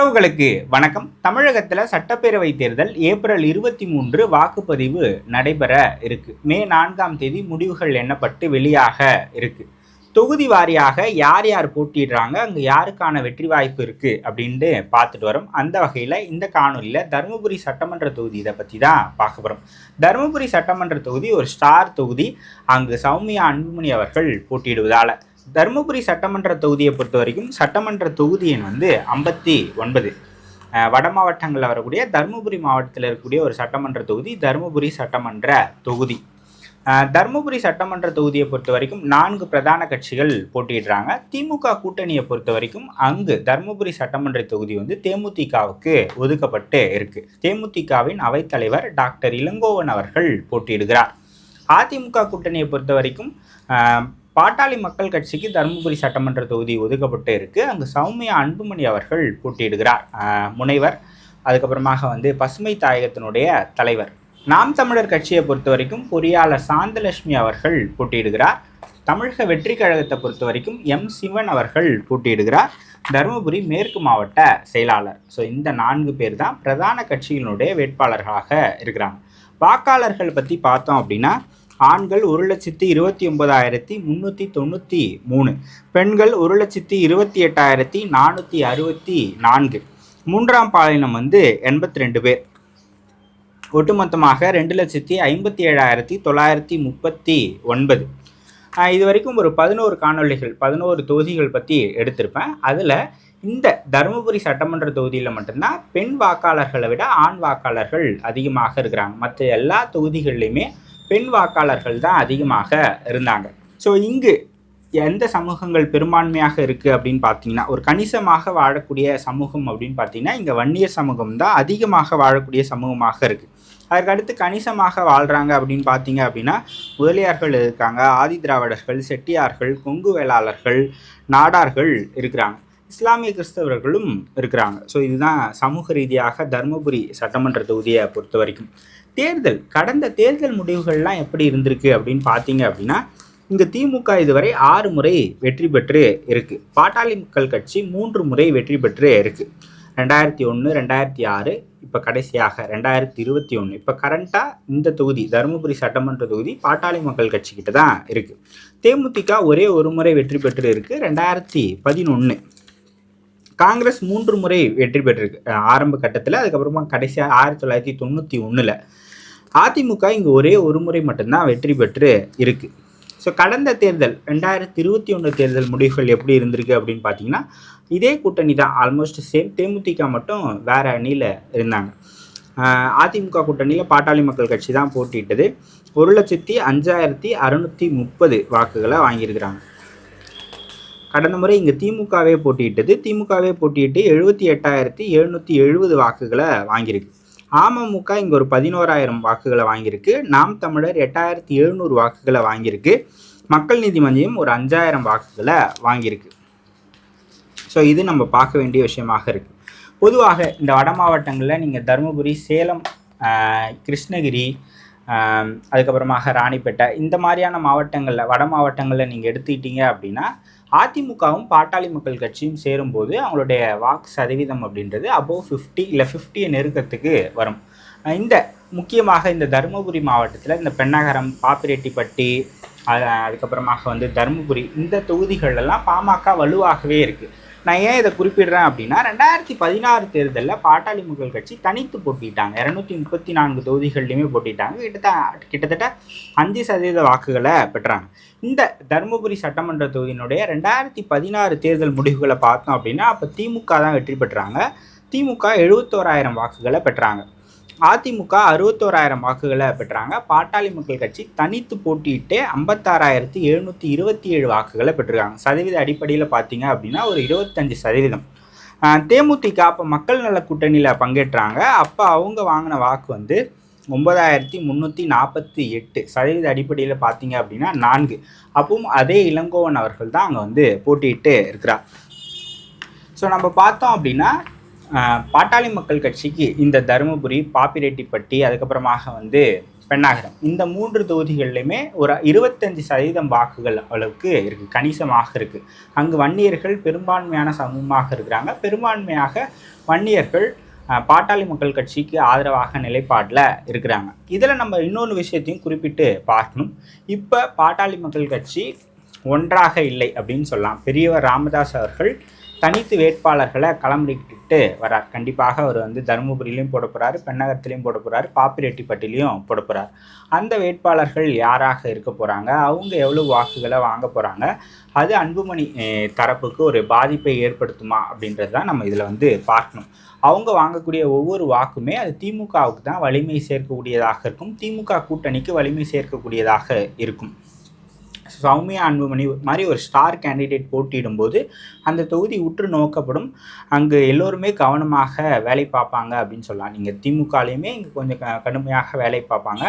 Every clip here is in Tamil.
உறவுகளுக்கு வணக்கம். தமிழகத்தில் சட்டப்பேரவை தேர்தல் ஏப்ரல் 23 வாக்குப்பதிவு நடைபெற இருக்கு. மே 4ஆம் தேதி முடிவுகள் எண்ணப்பட்டு வெளியாக இருக்கு. தொகுதி வாரியாக யார் யார் போட்டிடுறாங்க, அங்கே யாருக்கான வெற்றி வாய்ப்பு இருக்கு அப்படின்ட்டு பார்த்துட்டு வரோம். அந்த வகையில் இந்த காணொலியில் தருமபுரி சட்டமன்ற தொகுதி இதை பற்றி தான் பார்க்க போகிறோம். தருமபுரி சட்டமன்ற தொகுதி ஒரு ஸ்டார் தொகுதி. அங்கு சௌமியா அன்புமணி அவர்கள் போட்டியிடுவதால் தருமபுரி சட்டமன்ற தொகுதியை பொறுத்த வரைக்கும் சட்டமன்ற தொகுதி எண் 59. வட மாவட்டங்களில் வரக்கூடிய தருமபுரி மாவட்டத்தில் இருக்கக்கூடிய ஒரு சட்டமன்ற தொகுதி தருமபுரி சட்டமன்ற தொகுதி. தருமபுரி சட்டமன்ற தொகுதியை பொறுத்த வரைக்கும் 4 பிரதான கட்சிகள் போட்டியிடுறாங்க. திமுக கூட்டணியை பொறுத்த வரைக்கும் அங்கு தருமபுரி சட்டமன்ற தொகுதி தேமுதிகவுக்கு ஒதுக்கப்பட்டு இருக்கு. தேமுதிகவின் அவைத்தலைவர் டாக்டர் இளங்கோவன் அவர்கள் போட்டியிடுகிறார். அதிமுக கூட்டணியை பொறுத்த வரைக்கும் பாட்டாளி மக்கள் கட்சிக்கு தருமபுரி சட்டமன்ற தொகுதி ஒதுக்கப்பட்டு இருக்கு. அங்கு சௌமியா அன்புமணி அவர்கள் போட்டியிடுகிறார், முனைவர். அதுக்கப்புறமாக பசுமை தாயகத்தினுடைய தலைவர். நாம் தமிழர் கட்சியை பொறுத்த வரைக்கும் பொறியாளர் சாந்தலட்சுமி அவர்கள் போட்டியிடுகிறார். தமிழக வெற்றி கழகத்தை பொறுத்த வரைக்கும் எம் சிவன் அவர்கள் போட்டியிடுகிறார், தருமபுரி மேற்கு மாவட்ட செயலாளர். ஸோ இந்த 4 பேர் தான் பிரதான கட்சிகளினுடைய வேட்பாளர்களாக இருக்கிறாங்க. வாக்காளர்கள் பற்றி பார்த்தோம் அப்படின்னா ஆண்கள் 1,29,393, பெண்கள் 1,28,464, மூன்றாம் பாலினம் 82 பேர். ஒட்டுமொத்தமாக 2,57,939. இது வரைக்கும் ஒரு 11 காணொலிகள் 11 தொகுதிகள் பற்றி எடுத்திருப்பேன். அதில் இந்த தருமபுரி சட்டமன்ற தொகுதியில் மட்டும்தான் பெண் வாக்காளர்களை விட ஆண் வாக்காளர்கள் அதிகமாக இருக்கிறாங்க. மற்ற எல்லா தொகுதிகள்லையுமே பெண் வாக்காளர்கள் தான் அதிகமாக இருந்தாங்க. ஸோ இங்கு எந்த சமூகங்கள் பெரும்பான்மையாக இருக்குது அப்படின்னு பார்த்தீங்கன்னா, ஒரு கணிசமாக வாழக்கூடிய சமூகம் அப்படின்னு பார்த்தீங்கன்னா இங்கே வன்னியர் சமூகம் தான் அதிகமாக வாழக்கூடிய சமூகமாக இருக்குது. அதற்கடுத்து கணிசமாக வாழ்கிறாங்க அப்படின்னு பார்த்தீங்க அப்படின்னா முதலியார்கள் இருக்காங்க, ஆதி திராவிடர்கள், செட்டியார்கள், கொங்கு வேளாளர்கள், நாடார்கள் இருக்கிறாங்க, இஸ்லாமிய கிறிஸ்தவர்களும் இருக்கிறாங்க. ஸோ இதுதான் சமூக ரீதியாக தருமபுரி சட்டமன்ற தொகுதியை பொறுத்த வரைக்கும். கடந்த தேர்தல் முடிவுகள்லாம் எப்படி இருந்திருக்கு அப்படின்னு பார்த்தீங்க அப்படின்னா இங்கே திமுக இதுவரை 6 முறை வெற்றி பெற்று இருக்குது. பாட்டாளி மக்கள் கட்சி 3 முறை வெற்றி பெற்று இருக்குது. 2001, 2006, இப்போ கடைசியாக 2021. இப்போ கரண்ட்டாக இந்த தொகுதி தருமபுரி சட்டமன்ற தொகுதி பாட்டாளி மக்கள் கட்சிக்கிட்ட தான் இருக்குது. தேமுதிக ஒரே ஒரு முறை வெற்றி பெற்று இருக்குது, 2011. காங்கிரஸ் 3 முறை வெற்றி பெற்றிருக்கு ஆரம்ப கட்டத்தில். அதுக்கப்புறமா கடைசியாக 1991. அதிமுக இங்கே ஒரே ஒரு முறை மட்டும்தான் வெற்றி பெற்று இருக்குது. ஸோ கடந்த தேர்தல் 2021 தேர்தல் முடிவுகள் எப்படி இருந்திருக்கு அப்படின்னு பார்த்தீங்கன்னா இதே கூட்டணி தான், ஆல்மோஸ்ட் சேம். தேமுதிக மட்டும் வேறு அணியில் இருந்தாங்க. அதிமுக கூட்டணியில் பாட்டாளி மக்கள் கட்சி தான் போட்டியிட்டது. 1,05,630 வாக்குகளை வாங்கியிருக்கிறாங்க. கடந்த முறை இங்கே திமுகவே போட்டியிட்டது. திமுகவே போட்டியிட்டு 78,770 வாக்குகளை வாங்கியிருக்கு. அமமுக இங்கே ஒரு 11,000 வாக்குகளை வாங்கியிருக்கு. நாம் தமிழர் 8,700 வாக்குகளை வாங்கியிருக்கு. மக்கள் நீதி மய்யம் ஒரு 5,000 வாக்குகளை வாங்கியிருக்கு. ஸோ இது நம்ம பார்க்க வேண்டிய விஷயமாக இருக்குது. பொதுவாக இந்த வட மாவட்டங்களில் நீங்கள் தருமபுரி, சேலம், கிருஷ்ணகிரி, அதுக்கப்புறமாக ராணிப்பேட்டை, இந்த மாதிரியான மாவட்டங்களில் வட மாவட்டங்களில் நீங்கள் எடுத்துக்கிட்டீங்க அப்படின்னா அதிமுகவும் பாட்டாளி மக்கள் கட்சியும் சேரும்போது அவங்களுடைய வாக்கு சதவீதம் அப்படின்றது அபோவ் 50 இல்லை 50 நெருக்கத்துக்கு வரும். முக்கியமாக இந்த தருமபுரி மாவட்டத்தில் இந்த பெண்ணகரம், பாப்பிரெட்டிப்பட்டி, அதுக்கப்புறமாக தருமபுரி, இந்த தொகுதிகளெல்லாம் பாமக வலுவாகவே இருக்குது. நான் ஏன் இதை குறிப்பிடுறேன் அப்படின்னா 2016 தேர்தலில் பாட்டாளி மக்கள் கட்சி தனித்து போட்டிட்டாங்க. 234 தொகுதிகள்லையுமே போட்டிட்டாங்க. கிட்டத்தட்ட 5% வாக்குகளை பெற்றாங்க. இந்த தருமபுரி சட்டமன்ற தொகுதியினுடைய 2016 தேர்தல் முடிவுகளை பார்த்தோம் அப்படின்னா அப்போ திமுக தான் வெற்றி பெற்றாங்க. திமுக 71,000 வாக்குகளை பெற்றாங்க. அதிமுக 61,000 வாக்குகளை பெற்றாங்க. பாட்டாளி மக்கள் கட்சி தனித்து போட்டியிட்டே 56,727 வாக்குகளை பெற்றிருக்காங்க. சதவீத அடிப்படையில் பார்த்தீங்க அப்படின்னா ஒரு 25%. தேமுதிக அப்போ மக்கள் நல கூட்டணியில் பங்கேற்றாங்க. அப்போ அவங்க வாங்கின வாக்கு 9,348. சதவீத அடிப்படையில் பார்த்தீங்க அப்படின்னா 4. அப்பவும் அதே இளங்கோவன் அவர்கள் தான் அங்கே போட்டியிட்டு இருக்கிறார். ஸோ நம்ம பார்த்தோம் அப்படின்னா பாட்டாளி மக்கள் கட்சிக்கு இந்த தருமபுரி, பாப்பிரெட்டிப்பட்டி, அதுக்கப்புறமாக பெண்ணாகரம். இந்த 3 தொகுதிகள்லையுமே ஒரு 25% வாக்குகள் அளவுக்கு இருக்குது, கணிசமாக இருக்குது. அங்கு வன்னியர்கள் பெரும்பான்மையான சமூகமாக இருக்கிறாங்க. பெரும்பான்மையாக வன்னியர்கள் பாட்டாளி மக்கள் கட்சிக்கு ஆதரவாக நிலைப்பாட்டில் இருக்கிறாங்க. இதில் நம்ம இன்னொரு விஷயத்தையும் குறிப்பிட்டு பார்க்கணும். இப்போ பாட்டாளி மக்கள் கட்சி ஒன்றாக இல்லை அப்படின்னு சொல்லலாம். பெரியவர் ராமதாஸ் அவர்கள் தனித்து வேட்பாளர்களை களமிட்டு வரார். கண்டிப்பாக அவர் வந்து தருமபுரியிலையும் போட போகிறாரு, பெண்ணகரத்துலையும் போட போகிறாரு, பாப்பிரெட்டிப்பட்டிலையும் போட போகிறார். அந்த வேட்பாளர்கள் யாராக இருக்க போகிறாங்க, அவங்க எவ்வளோ வாக்குகளை வாங்க போகிறாங்க, அது அன்புமணி தரப்புக்கு ஒரு பாதிப்பை ஏற்படுத்துமா அப்படின்றது தான் நம்ம இதில் வந்து பார்க்கணும். அவங்க வாங்கக்கூடிய ஒவ்வொரு வாக்குமே அது திமுகவுக்கு தான் வலிமை சேர்க்கக்கூடியதாக இருக்கும், திமுக கூட்டணிக்கு வலிமை சேர்க்கக்கூடியதாக இருக்கும். சௌமியா அன்புமணி மாதிரி ஒரு ஸ்டார் கேண்டிடேட் போட்டியிடும்போது அந்த தொகுதி உற்று நோக்கப்படும். அங்கு எல்லோருமே கவனமாக வேலை பார்ப்பாங்க அப்படின்னு சொல்லலாம். நீங்கள் திமுகலையுமே இங்கே கொஞ்சம் கடுமையாக வேலை பார்ப்பாங்க,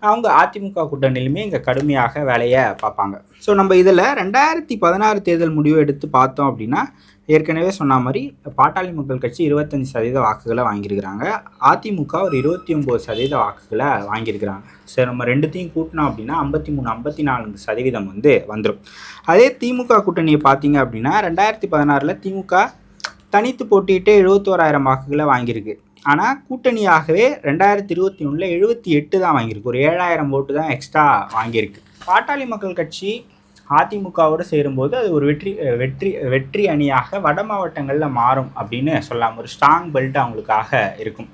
அவங்க அதிமுக கூட்டணியிலுமே இங்கே கடுமையாக வேலையை பார்ப்பாங்க. ஸோ நம்ம இதில் 2016 தேர்தல் முடிவு எடுத்து பார்த்தோம் அப்படின்னா ஏற்கனவே சொன்ன மாதிரி பாட்டாளி மக்கள் கட்சி 25% வாக்குகளை வாங்கியிருக்கிறாங்க, அதிமுக ஒரு 29% வாக்குகளை வாங்கியிருக்கிறாங்க. சரி, நம்ம ரெண்டுத்தையும் கூட்டினோம் அப்படின்னா 53-54% வந்து வந்துடும். அதே திமுக கூட்டணியை பார்த்தீங்க அப்படின்னா 2016 திமுக தனித்து போட்டியிட்டு 71,000 வாக்குகளை வாங்கியிருக்கு. ஆனால் கூட்டணியாகவே 2021 78 தான் வாங்கியிருக்கு, ஒரு 7,000 ஓட்டு தான் எக்ஸ்ட்ரா வாங்கியிருக்கு. பாட்டாளி மக்கள் கட்சி அதிமுகவோடு சேரும்போது அது ஒரு வெற்றி அணியாக வட மாவட்டங்களில் மாறும் அப்படின்னு சொல்லலாம். ஒரு ஸ்ட்ராங் பெல்ட் அவங்களுக்காக இருக்கும்.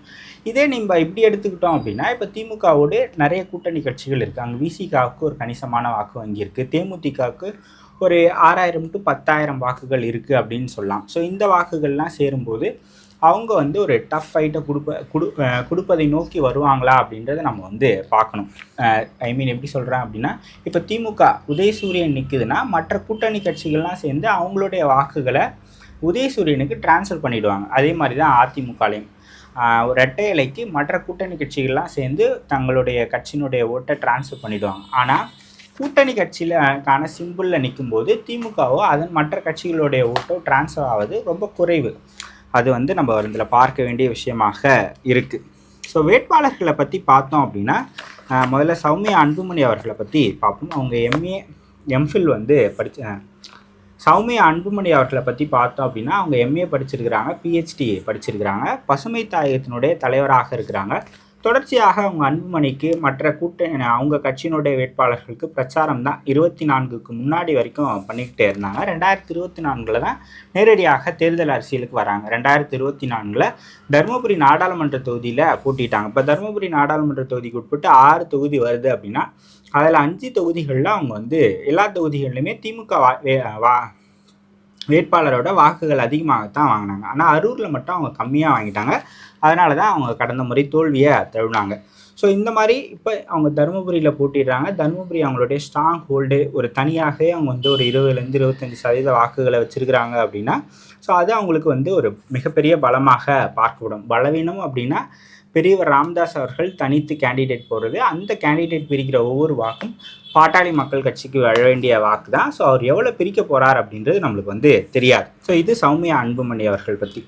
இதே நம்ம இப்படி எடுத்துக்கிட்டோம் அப்படின்னா இப்போ திமுகவோடு நிறைய கூட்டணி கட்சிகள் இருக்குது. அங்கே விசிகாவுக்கு ஒரு கணிசமான வாக்கு வங்கி இருக்குது, தேமுதிகவுக்கு ஒரு 6,000 to 10,000 வாக்குகள் இருக்குது அப்படின்னு சொல்லலாம். ஸோ இந்த வாக்குகள்லாம் சேரும்போது அவங்க வந்து ஒரு டஃப் ஃபைட்டை கொடுப்பதை நோக்கி வருவாங்களா அப்படின்றத நம்ம வந்து பார்க்கணும். எப்படி சொல்கிறேன் அப்படின்னா இப்போ திமுக உதயசூரியன் நிற்குதுன்னா மற்ற கூட்டணி கட்சிகள்லாம் சேர்ந்து அவங்களுடைய வாக்குகளை உதயசூரியனுக்கு டிரான்ஸ்ஃபர் பண்ணிவிடுவாங்க. அதே மாதிரி தான் அதிமுகலையும் ஒரு இரட்டை இலைக்கு மற்ற கூட்டணி கட்சிகள்லாம் சேர்ந்து தங்களுடைய கட்சியினுடைய ஓட்டை டிரான்ஸ்ஃபர் பண்ணிவிடுவாங்க. ஆனால் கூட்டணி கட்சியிலக்கான சிம்பிளில் நிற்கும்போது திமுகவோ அதன் மற்ற கட்சிகளுடைய ஓட்டோ டிரான்ஸ்ஃபர் ஆவது ரொம்ப குறைவு. அது வந்து நம்ம இதில் பார்க்க வேண்டிய விஷயமாக இருக்குது. ஸோ வேட்பாளர்களை பற்றி பார்த்தோம் அப்படின்னா முதல்ல சௌமியா அன்புமணி அவர்களை பற்றி பார்ப்போம். அவங்க எம்ஃபில் வந்து சௌமியா அன்புமணி அவர்களை பற்றி பார்த்தோம் அப்படின்னா அவங்க எம்ஏ படிச்சிருக்கிறாங்க, பிஹெச்டி படிச்சிருக்கிறாங்க, பசுமை தாயகத்தினுடைய தலைவராக இருக்கிறாங்க. தொடர்ச்சியாக அவங்க அன்புமணிக்கு மற்ற கூட்டணி அவங்க கட்சியினுடைய வேட்பாளர்களுக்கு பிரச்சாரம் தான் 24க்கு முன்னாடி வரைக்கும் பண்ணிக்கிட்டே இருந்தாங்க. 2024 தான் நேரடியாக தேர்தல் அரசியலுக்கு வராங்க. 2024 தருமபுரி நாடாளுமன்ற தொகுதியில் போட்டிட்டாங்க. இப்போ தருமபுரி நாடாளுமன்ற தொகுதிக்கு உட்பட்டு 6 தொகுதி வருது அப்படின்னா அதில் 5 தொகுதிகளில் அவங்க வந்து எல்லா தொகுதிகளிலுமே திமுக வேட்பாளரோட வாக்குகள் அதிகமாகத்தான் வாங்கினாங்க. ஆனால் அரூரில் மட்டும் அவங்க கம்மியாக வாங்கிட்டாங்க. அதனால தான் அவங்க கடந்த முறை தோல்வியை தழுவினாங்க. ஸோ இந்த மாதிரி இப்போ அவங்க தருமபுரியில் போட்டிடுறாங்க. தருமபுரி அவங்களுடைய ஸ்ட்ராங் ஹோல்டு, ஒரு தனியாகவே அவங்க வந்து ஒரு 20-25% வாக்குகளை வச்சுருக்கிறாங்க அப்படின்னா ஸோ அது அவங்களுக்கு வந்து ஒரு மிகப்பெரிய பலமாக பார்க்கப்படும். பலவீனம் அப்படின்னா பெரியவர் ராமதாஸ் அவர்கள் தனித்து கேண்டிடேட் போடுறது, அந்த கேண்டிடேட் பிரிக்கிற ஒவ்வொரு வாக்கும் பாட்டாளி மக்கள் கட்சிக்கு வர வேண்டிய வாக்கு தான். ஸோ அவர் எவ்வளோ பிரிக்க போகிறார் அப்படின்றது நம்மளுக்கு வந்து தெரியாது. ஸோ இது சௌமியா அன்புமணி அவர்கள் பற்றி.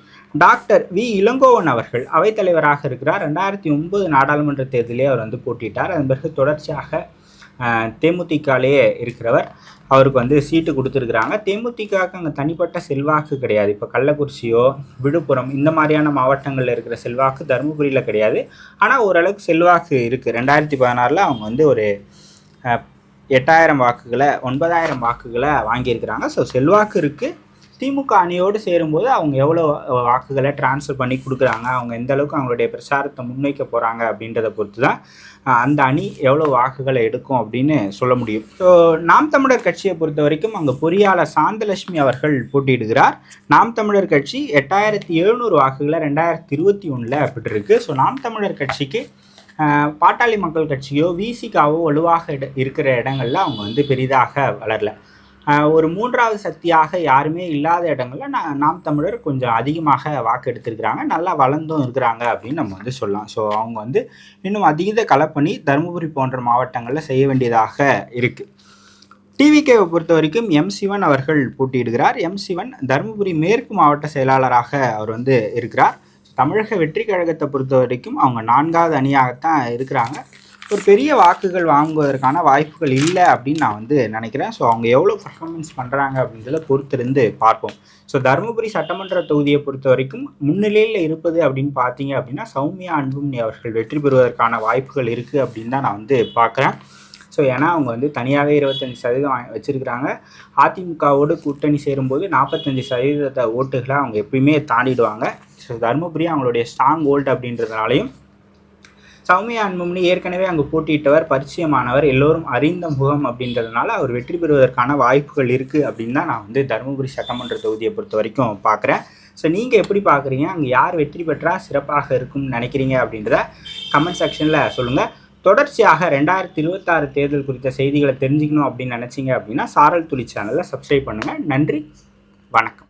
டாக்டர் வி இளங்கோவன் அவர்கள் அவைத்தலைவராக இருக்கிறார். 2009 நாடாளுமன்ற தேர்தலே அவர் வந்து போட்டிட்டார். அதன் பிறகு தொடர்ச்சியாக தேமுதிகலேயே இருக்கிறவர். அவருக்கு வந்து சீட்டு கொடுத்துருக்குறாங்க. தேமுதிகவுக்கு அங்கே தனிப்பட்ட செல்வாக்கு கிடையாது. இப்போ கள்ளக்குறிச்சியோ விழுப்புரம் இந்த மாதிரியான மாவட்டங்களில் இருக்கிற செல்வாக்கு தருமபுரியில் கிடையாது. ஆனால் ஓரளவுக்கு செல்வாக்கு இருக்குது. 2016 அவங்க வந்து ஒரு 8,000 வாக்குகளை 9,000 வாக்குகளை வாங்கியிருக்கிறாங்க. ஸோ செல்வாக்கு இருக்குது. திமுக அணியோடு சேரும்போது அவங்க எவ்வளோ வாக்குகளை டிரான்ஸ்ஃபர் பண்ணி கொடுக்குறாங்க, அவங்க எந்த அளவுக்கு அவங்களுடைய பிரச்சாரத்தை முன்வைக்க போகிறாங்க அப்படின்றத பொறுத்து தான் அந்த அணி எவ்வளோ வாக்குகளை எடுக்கும் அப்படின்னு சொல்ல முடியும். ஸோ நாம் தமிழர் கட்சியை பொறுத்த வரைக்கும் அங்கே பொறியாளர் சாந்தலட்சுமி அவர்கள் போட்டியிடுகிறார். நாம் தமிழர் கட்சி 8,700 வாக்குகளை 2021 பெற்றிருக்கு. ஸோ நாம் தமிழர் கட்சிக்கு பாட்டாளி மக்கள் கட்சியோ விசிகாவோ வலுவாக இருக்கிற இடங்கள்ல அவங்க வந்து பெரிதாக வளரல. ஒரு 3வது சக்தியாக யாருமே இல்லாத இடங்கள்ல நாம் தமிழர் கொஞ்சம் அதிகமாக வாக்கு எடுத்திருக்கிறாங்க, நல்லா வளர்ந்தும் இருக்கிறாங்க அப்படின்னு நம்ம வந்து சொல்லலாம். ஸோ அவங்க வந்து இன்னும் அதீத களப்பணி தருமபுரி போன்ற மாவட்டங்களில் செய்ய வேண்டியதாக இருக்குது. டிவிகேவை பொறுத்த வரைக்கும் சிவன் அவர்கள் போட்டியிடுகிறார். சிவன் தருமபுரி மேற்கு மாவட்ட செயலாளராக அவர் வந்து இருக்கிறார். தமிழக வெற்றி கழகத்தை பொறுத்த வரைக்கும் அவங்க 4வது அணியாகத்தான் இருக்கிறாங்க. ஒரு பெரிய வாக்குகள் வாங்குவதற்கான வாய்ப்புகள் இல்லை அப்படின்னு நான் வந்து நினைக்கிறேன். ஸோ அவங்க எவ்வளோ பர்ஃபார்மன்ஸ் பண்ணுறாங்க அப்படின்றத பொறுத்திருந்து பார்ப்போம். ஸோ தருமபுரி சட்டமன்ற தொகுதியை பொறுத்த வரைக்கும் முன்னிலையில் இருப்பது அப்படின்னு பார்த்தீங்க அப்படின்னா சௌமியா அன்புமணி அவர்கள் வெற்றி பெறுவதற்கான வாய்ப்புகள் இருக்குது அப்படின்னு தான் நான் வந்து பார்க்குறேன். ஸோ ஏன்னா அவங்க வந்து தனியாகவே 25% வச்சுருக்கிறாங்க. அதிமுகவோடு கூட்டணி சேரும்போது 45% ஓட்டுகளை அவங்க எப்பயுமே தாண்டிடுவாங்க. ஸோ தருமபுரி அவங்களுடைய ஸ்ட்ராங் ஹோல்டு அப்படின்றதுனாலையும் சௌமியா அன்புமணி ஏற்கனவே அங்கே போட்டியிட்டவர், பரிச்சயமானவர், எல்லோரும் அறிந்த முகம் அப்படின்றதுனால அவர் வெற்றி பெறுவதற்கான வாய்ப்புகள் இருக்குது அப்படின்னு தான் நான் வந்து தருமபுரி சட்டமன்ற தொகுதியை பொறுத்த வரைக்கும் பார்க்குறேன். ஸோ நீங்கள் எப்படி பார்க்குறீங்க, அங்கே யார் வெற்றி பெற்றால் சிறப்பாக இருக்கும்னு நினைக்கிறீங்க அப்படின்றத கமெண்ட் செக்ஷனில் சொல்லுங்கள். தொடர்ச்சியாக 2026 தேர்தல் குறித்த செய்திகளை தெரிஞ்சுக்கணும் அப்படின்னு நினச்சிங்க அப்படின்னா சாரல் துளி சேனலை சப்ஸ்கிரைப் பண்ணுங்கள். நன்றி, வணக்கம்.